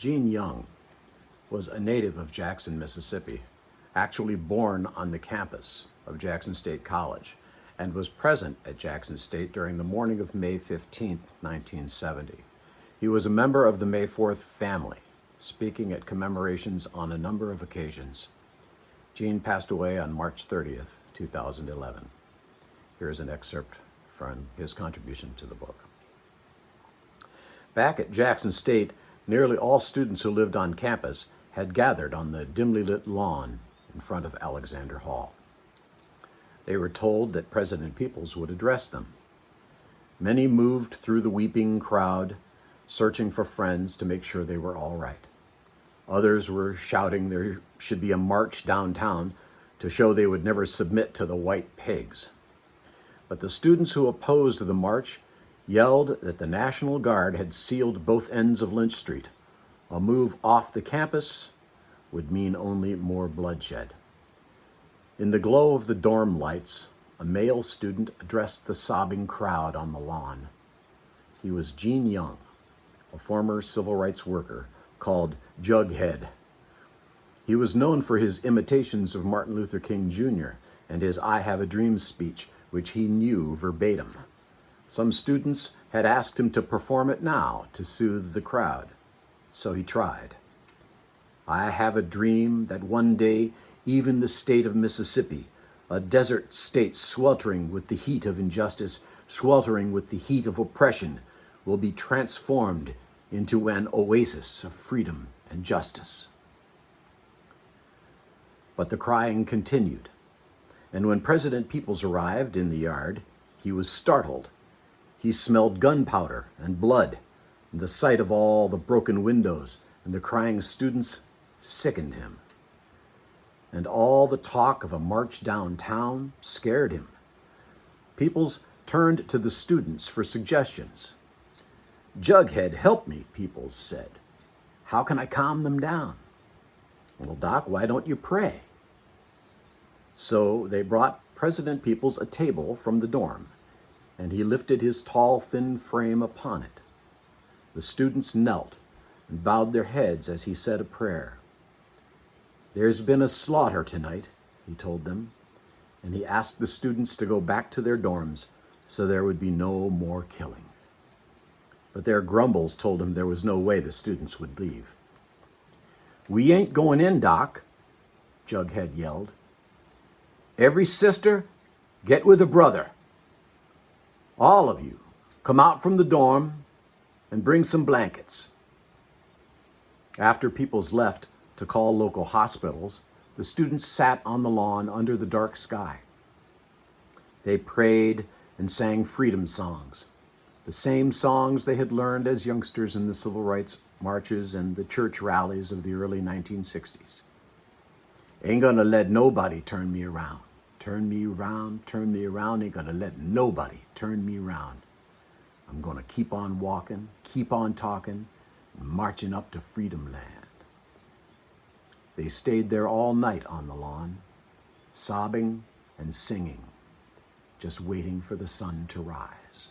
Gene Young was a native of Jackson, Mississippi, actually born on the campus of Jackson State College, and was present at Jackson State during the morning of May 15, 1970. He was a member of the May 4th family, speaking at commemorations on a number of occasions. Gene passed away on March 30th, 2011. Here is an excerpt from his contribution to the book. Back at Jackson State, nearly all students who lived on campus had gathered on the dimly lit lawn in front of Alexander Hall. They were told that President Peoples would address them. Many moved through the weeping crowd, searching for friends to make sure they were all right. Others were shouting there should be a march downtown to show they would never submit to the white pigs. But the students who opposed the march yelled that the National Guard had sealed both ends of Lynch Street. A move off the campus would mean only more bloodshed. In the glow of the dorm lights, a male student addressed the sobbing crowd on the lawn. He was Gene Young, a former civil rights worker called Jughead. He was known for his imitations of Martin Luther King Jr. and his I Have a Dream speech, which he knew verbatim. Some students had asked him to perform it now to soothe the crowd, so he tried. I have a dream that one day even the state of Mississippi, a desert state sweltering with the heat of injustice, sweltering with the heat of oppression, will be transformed into an oasis of freedom and justice. But the crying continued, and when President Peoples arrived in the yard, he was startled. He smelled gunpowder and blood, and the sight of all the broken windows and the crying students sickened him. And all the talk of a march downtown scared him. Peoples turned to the students for suggestions. Jughead, help me, Peoples said. How can I calm them down? Well, Doc, why don't you pray? So they brought President Peoples a table from the dorm, and he lifted his tall, thin frame upon it. The students knelt and bowed their heads as he said a prayer. There's been a slaughter tonight, he told them, and he asked the students to go back to their dorms so there would be no more killing. But their grumbles told him there was no way the students would leave. We ain't going in, Doc, Jughead yelled. Every sister, get with a brother. All of you, come out from the dorm and bring some blankets. After Peoples left to call local hospitals, the students sat on the lawn under the dark sky. They prayed and sang freedom songs, the same songs they had learned as youngsters in the civil rights marches and the church rallies of the early 1960s. Ain't gonna let nobody turn me around. Turn me around, turn me around. Ain't gonna let nobody turn me around. I'm gonna keep on walking, keep on talking, marching up to freedom land. They stayed there all night on the lawn, sobbing and singing, just waiting for the sun to rise.